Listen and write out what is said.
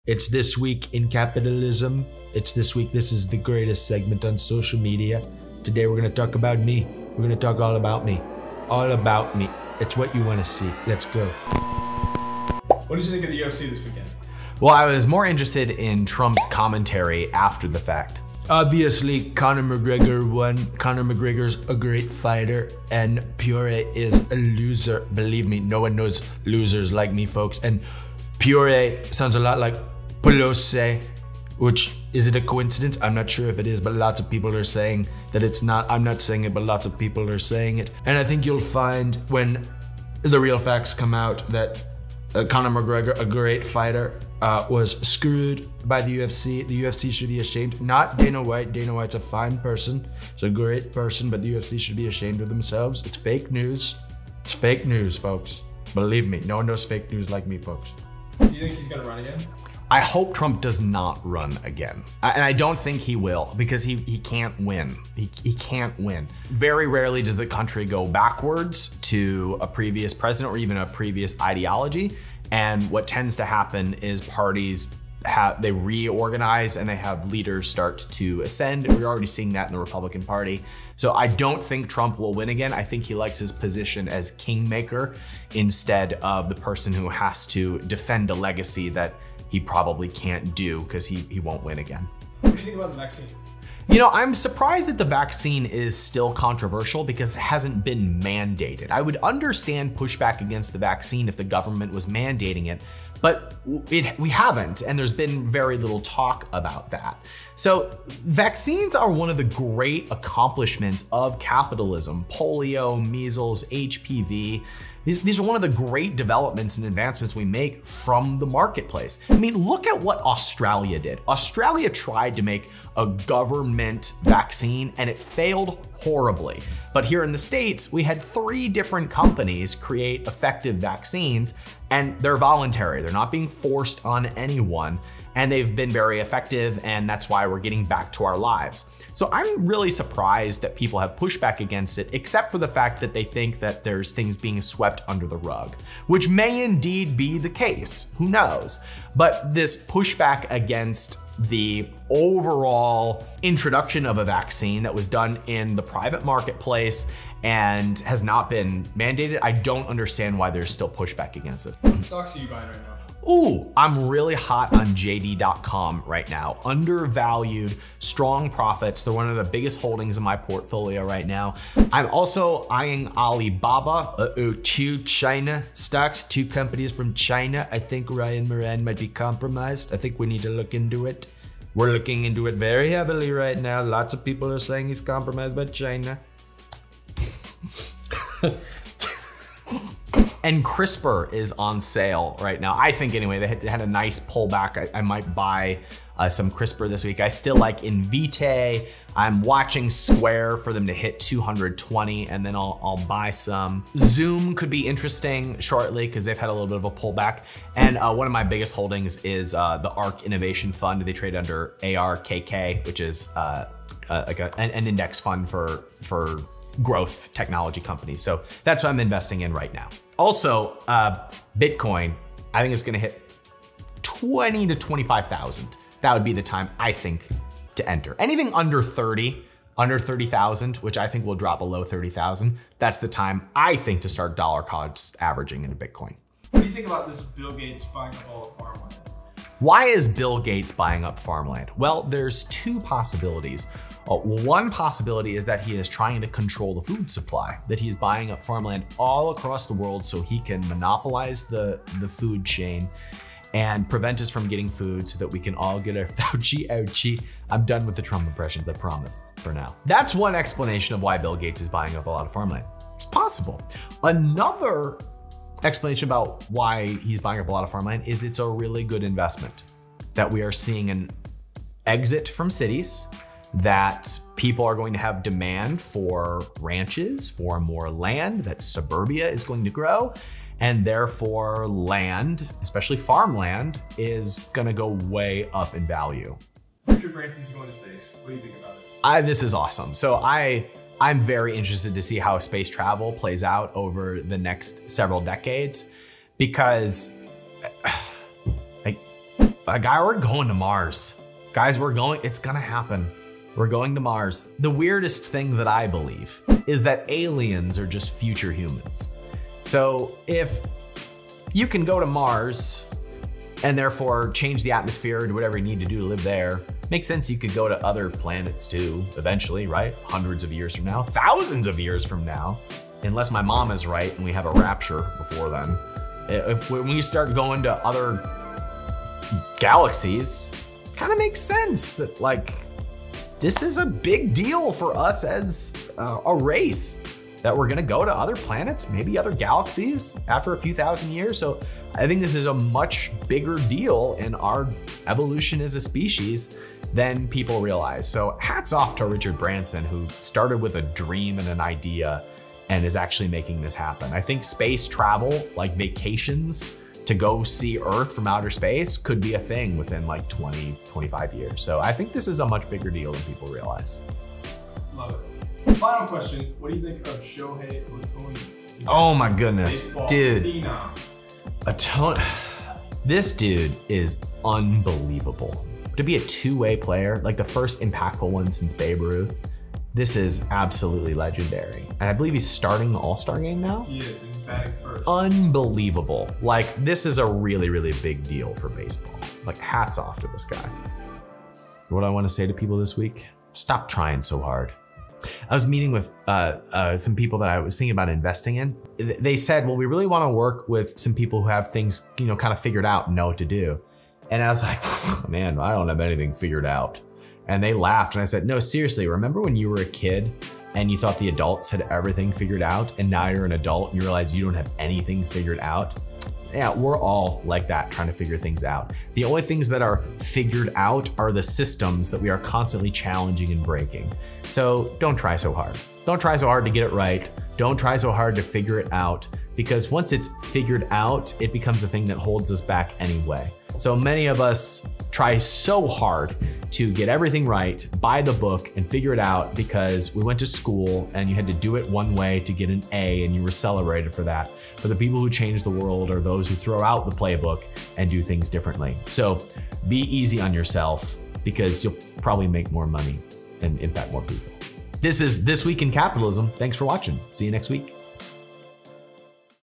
It's This Week in Capitalism. It's this week. This is the greatest segment on social media. Today we're going to talk about me. We're going to talk all about me. All about me. It's what you want to see. Let's go. What did you think of the UFC this weekend? Well, I was more interested in Trump's commentary after the fact. Obviously, Conor McGregor won. Conor McGregor's a great fighter, and Poirier is a loser. Believe me, no one knows losers like me, folks. And Poirier sounds a lot like Pelosi, which, is it a coincidence? I'm not sure if it is, but lots of people are saying that it's not. I'm not saying it, but lots of people are saying it. And I think you'll find when the real facts come out that Conor McGregor, a great fighter, was screwed by the UFC. The UFC should be ashamed. Not Dana White. Dana White's a fine person. He's a great person, but the UFC should be ashamed of themselves. It's fake news. It's fake news, folks. Believe me, no one knows fake news like me, folks. Do you think he's gonna run again? I hope Trump does not run again. And I don't think he will, because he can't win. He can't win. Very rarely does the country go backwards to a previous president or even a previous ideology. And what tends to happen is parties they reorganize and they have leaders start to ascend. We're already seeing that in the Republican Party. So I don't think Trump will win again. I think he likes his position as kingmaker instead of the person who has to defend a legacy that he probably can't do because he won't win again. What do you think about the vaccine? You know, I'm surprised that the vaccine is still controversial because it hasn't been mandated. I would understand pushback against the vaccine if the government was mandating it, but we haven't, and there's been very little talk about that. So vaccines are one of the great accomplishments of capitalism. Polio, measles, HPV. These are one of the great developments and advancements we make from the marketplace. I mean, look at what Australia did. Australia tried to make a government vaccine and it failed horribly. But here in the States, we had 3 different companies create effective vaccines, and they're voluntary. They're not being forced on anyone, and they've been very effective, and that's why we're getting back to our lives. So I'm really surprised that people have pushback against it, except for the fact that they think that there's things being swept under the rug, which may indeed be the case, who knows? But this pushback against the overall introduction of a vaccine that was done in the private marketplace and has not been mandated, I don't understand why there's still pushback against this. What stocks are you buying right now? Ooh, I'm really hot on JD.com right now. Undervalued, strong profits. They're one of the biggest holdings in my portfolio right now. I'm also eyeing Alibaba, 2 China stocks, 2 companies from China. I think Ryan Moran might be compromised. I think we need to look into it. We're looking into it very heavily right now. Lots of people are saying he's compromised by China. And CRISPR is on sale right now. I think anyway, they had a nice pullback. I might buy some CRISPR this week. I still like Invitae. I'm watching Square for them to hit 220, and then I'll buy some. Zoom could be interesting shortly because they've had a little bit of a pullback. And one of my biggest holdings is the ARK Innovation Fund. They trade under ARKK, which is like an index fund for growth technology companies. So that's what I'm investing in right now. Also, Bitcoin, I think it's gonna hit 20 to 25,000. That would be the time, I think, to enter. Anything under 30,000, which I think will drop below 30,000, that's the time, I think, to start dollar cost averaging into Bitcoin. What do you think about this Bill Gates buying up all the farmland? Why is Bill Gates buying up farmland? Well, there's 2 possibilities. One possibility is that he is trying to control the food supply, that he's buying up farmland all across the world so he can monopolize the food chain and prevent us from getting food so that we can all get our Fauci ouchie. I'm done with the Trump impressions, I promise, for now. That's one explanation of why Bill Gates is buying up a lot of farmland. It's possible. Another explanation about why he's buying up a lot of farmland is it's a really good investment, that we are seeing an exit from cities, that people are going to have demand for ranches, for more land, that suburbia is going to grow, and therefore land, especially farmland, is gonna go way up in value. Richard Branson's going to space. What do you think about it? This is awesome. So I'm very interested to see how space travel plays out over the next several decades, because we're going to Mars. Guys, it's gonna happen. We're going to Mars. The weirdest thing that I believe is that aliens are just future humans. So if you can go to Mars and therefore change the atmosphere, do whatever you need to do to live there, makes sense you could go to other planets too, eventually, right? Hundreds of years from now, thousands of years from now, unless my mom is right and we have a rapture before then. When we start going to other galaxies, kind of makes sense that like, this is a big deal for us as a race, that we're gonna go to other planets, maybe other galaxies after a few thousand years. So I think this is a much bigger deal in our evolution as a species than people realize. So hats off to Richard Branson, who started with a dream and an idea and is actually making this happen. I think space travel, like vacations to go see Earth from outer space, could be a thing within like 20, 25 years. So I think this is a much bigger deal than people realize. Love it. Final question, what do you think of Shohei Ohtani? Oh my goodness, Baseball dude. phenom. This dude is unbelievable. To be a two-way player, like the first impactful one since Babe Ruth, this is absolutely legendary. And I believe he's starting the All-Star game now? He is, and he's batting first. Unbelievable. Like, this is a really, really big deal for baseball. Like, hats off to this guy. What I want to say to people this week? Stop trying so hard. I was meeting with some people that I was thinking about investing in. They said, well, we really want to work with some people who have things, kind of figured out and know what to do. And I was like, man, I don't have anything figured out. And they laughed and I said, no, seriously, remember when you were a kid and you thought the adults had everything figured out and now you're an adult and you realize you don't have anything figured out? Yeah, we're all like that, trying to figure things out. The only things that are figured out are the systems that we are constantly challenging and breaking. So don't try so hard. Don't try so hard to get it right. Don't try so hard to figure it out, because once it's figured out, it becomes a thing that holds us back anyway. So many of us try so hard to get everything right, buy the book and figure it out because we went to school and you had to do it one way to get an A and you were celebrated for that. But the people who change the world are those who throw out the playbook and do things differently. So be easy on yourself, because you'll probably make more money and impact more people. This is This Week in Capitalism. Thanks for watching. See you next week.